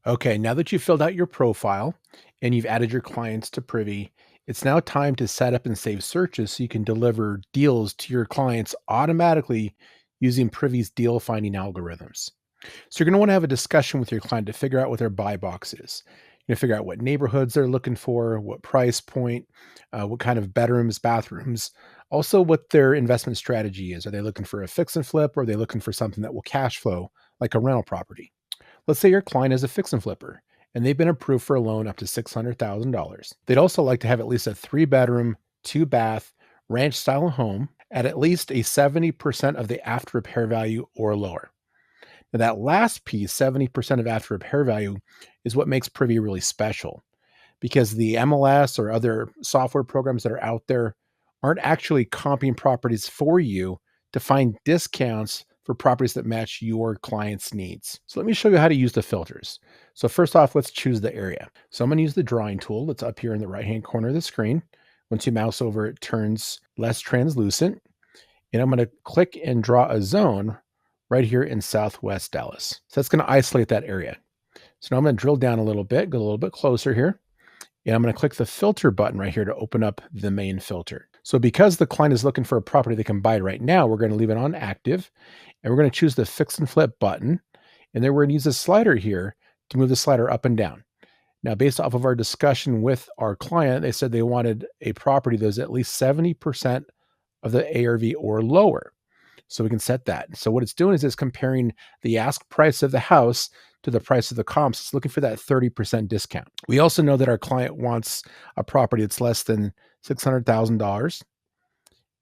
Okay, now that you've filled out your profile and you've added your clients to Privy, it's now time to set up and save searches so you can deliver deals to your clients automatically using Privy's deal finding algorithms. So you're going to want to have a discussion with your client to figure out what their buy box is. You're going to figure out what neighborhoods they're looking for, what price point, what kind of bedrooms, bathrooms, also what their investment strategy is. Are they looking for a fix and flip, or are they looking for something that will cash flow like a rental property? Let's say your client is a fix and flipper and they've been approved for a loan up to $600,000. They'd also like to have at least a 3 bedroom, 2 bath, ranch style home at least a 70% of the after repair value or lower. Now, that last piece, 70% of after repair value, is what makes Privy really special because the MLS or other software programs that are out there aren't actually comping properties for you to find discounts for properties that match your client's needs. So let me show you how to use the filters. So first off, let's choose the area. So I'm going to use the drawing tool that's up here in the right-hand corner of the screen. Once you mouse over, it turns less translucent. And I'm going to click and draw a zone right here in Southwest Dallas. So that's going to isolate that area. So now I'm going to drill down a little bit, go a little bit closer here. And I'm going to click the filter button right here to open up the main filter. So because the client is looking for a property they can buy right now, we're going to leave it on active. And we're going to choose the fix and flip button. And then we're going to use the slider here to move the slider up and down. Now, based off of our discussion with our client, they said they wanted a property that was at least 70% of the ARV or lower. So we can set that. So what it's doing is it's comparing the ask price of the house to the price of the comps. It's looking for that 30% discount. We also know that our client wants a property that's less than $600,000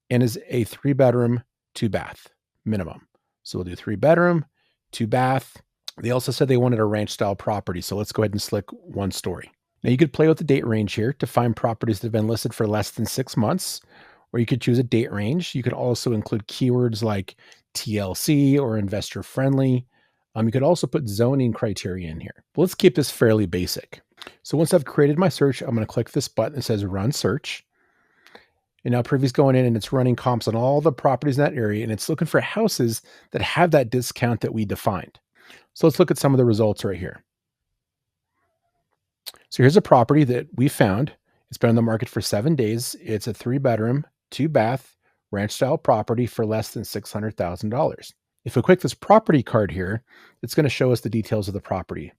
and is a 3 bedroom, 2 bath minimum. So we'll do 3 bedroom, 2 bath. They also said they wanted a ranch style property. So let's go ahead and select 1 story. Now you could play with the date range here to find properties that have been listed for less than 6 months, or you could choose a date range. You could also include keywords like TLC or investor friendly. You could also put zoning criteria in here. But let's keep this fairly basic. So once I've created my search, I'm going to click this button that says run search. And now Privy's going in and it's running comps on all the properties in that area. And it's looking for houses that have that discount that we defined. So let's look at some of the results right here. So here's a property that we found. It's been on the market for 7 days. It's a 3 bedroom, 2 bath, ranch style property for less than $600,000. If we click this property card here, it's going to show us the details of the property.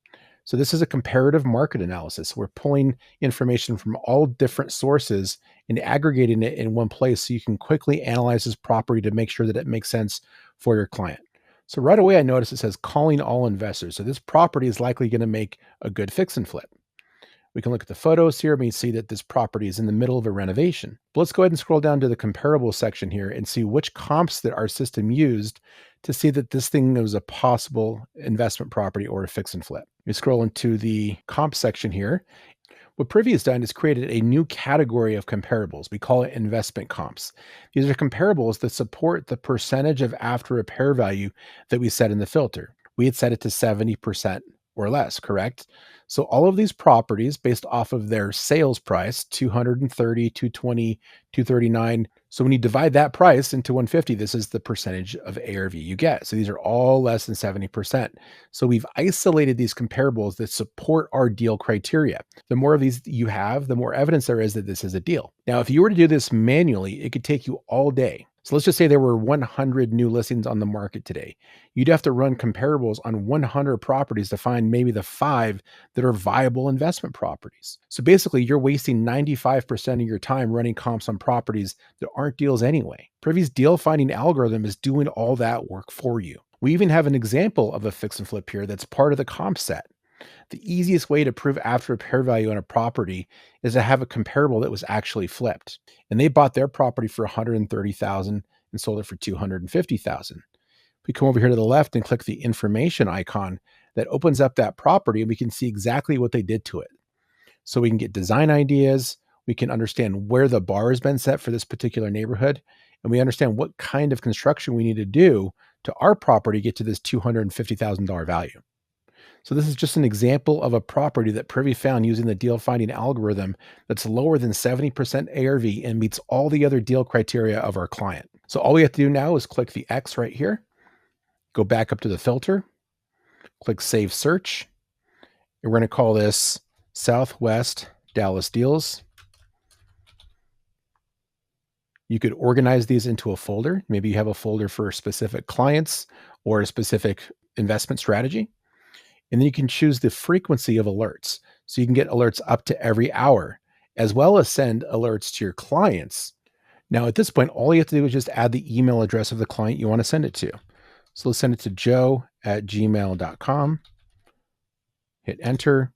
So this is a comparative market analysis. We're pulling information from all different sources and aggregating it in one place so you can quickly analyze this property to make sure that it makes sense for your client. So right away, I notice it says calling all investors. So this property is likely going to make a good fix and flip. We can look at the photos here and we see that this property is in the middle of a renovation. But let's go ahead and scroll down to the comparable section here and see which comps that our system used to see that this thing was a possible investment property or a fix and flip. We scroll into the comp section here. What Privy has done is created a new category of comparables. We call it investment comps. These are comparables that support the percentage of after repair value that we set in the filter. We had set it to 70% or less, correct? So all of these properties based off of their sales price, 230, 220, 239. So when you divide that price into 150, this is the percentage of ARV you get. So these are all less than 70%. So we've isolated these comparables that support our deal criteria. The more of these you have, the more evidence there is that this is a deal. Now, if you were to do this manually, it could take you all day. So let's just say there were 100 new listings on the market today. You'd have to run comparables on 100 properties to find maybe the 5 that are viable investment properties. So basically, you're wasting 95% of your time running comps on properties that aren't deals anyway. Privy's deal finding algorithm is doing all that work for you. We even have an example of a fix and flip here that's part of the comp set. The easiest way to prove after repair value on a property is to have a comparable that was actually flipped. And they bought their property for $130,000 and sold it for $250,000. We come over here to the left and click the information icon that opens up that property and we can see exactly what they did to it. So we can get design ideas, we can understand where the bar has been set for this particular neighborhood, and we understand what kind of construction we need to do to our property to get to this $250,000 value. So this is just an example of a property that Privy found using the deal finding algorithm that's lower than 70% ARV and meets all the other deal criteria of our client. So all we have to do now is click the X right here, go back up to the filter, click Save Search, And we're going to call this Southwest Dallas Deals. You could organize these into a folder. Maybe you have a folder for specific clients or a specific investment strategy. And then you can choose the frequency of alerts. So you can get alerts up to every hour, as well as send alerts to your clients. Now, at this point, all you have to do is just add the email address of the client you want to send it to. So let's send it to joe@gmail.com. Hit enter.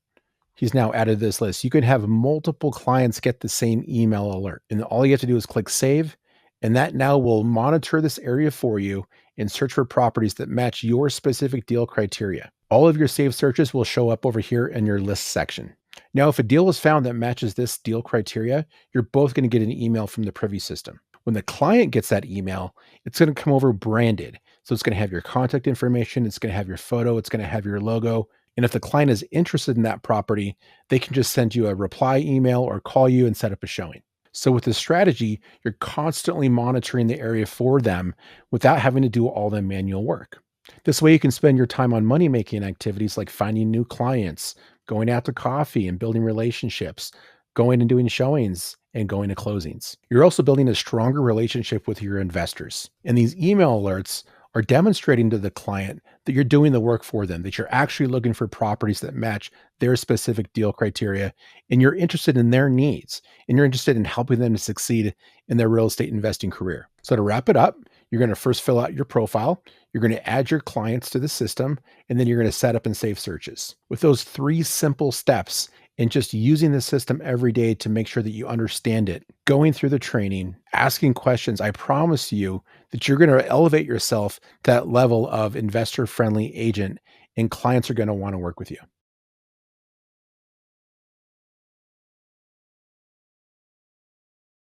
He's now added this list. You could have multiple clients get the same email alert. And all you have to do is click save. And that now will monitor this area for you and search for properties that match your specific deal criteria. All of your saved searches will show up over here in your list section. Now, if a deal is found that matches this deal criteria, you're both going to get an email from the Privy system. When the client gets that email, it's going to come over branded. So it's going to have your contact information, it's going to have your photo, it's going to have your logo. And if the client is interested in that property, they can just send you a reply email or call you and set up a showing. So with this strategy, you're constantly monitoring the area for them without having to do all the manual work. This way you can spend your time on money-making activities like finding new clients, going out to coffee and building relationships, going and doing showings, and going to closings. You're also building a stronger relationship with your investors. And these email alerts are demonstrating to the client that you're doing the work for them, that you're actually looking for properties that match their specific deal criteria, and you're interested in their needs, and you're interested in helping them to succeed in their real estate investing career. So to wrap it up, you're going to first fill out your profile, you're going to add your clients to the system, and then you're going to set up and save searches. With those 3 simple steps, and just using the system every day to make sure that you understand it, going through the training, asking questions, I promise you that you're going to elevate yourself to that level of investor-friendly agent, and clients are going to want to work with you.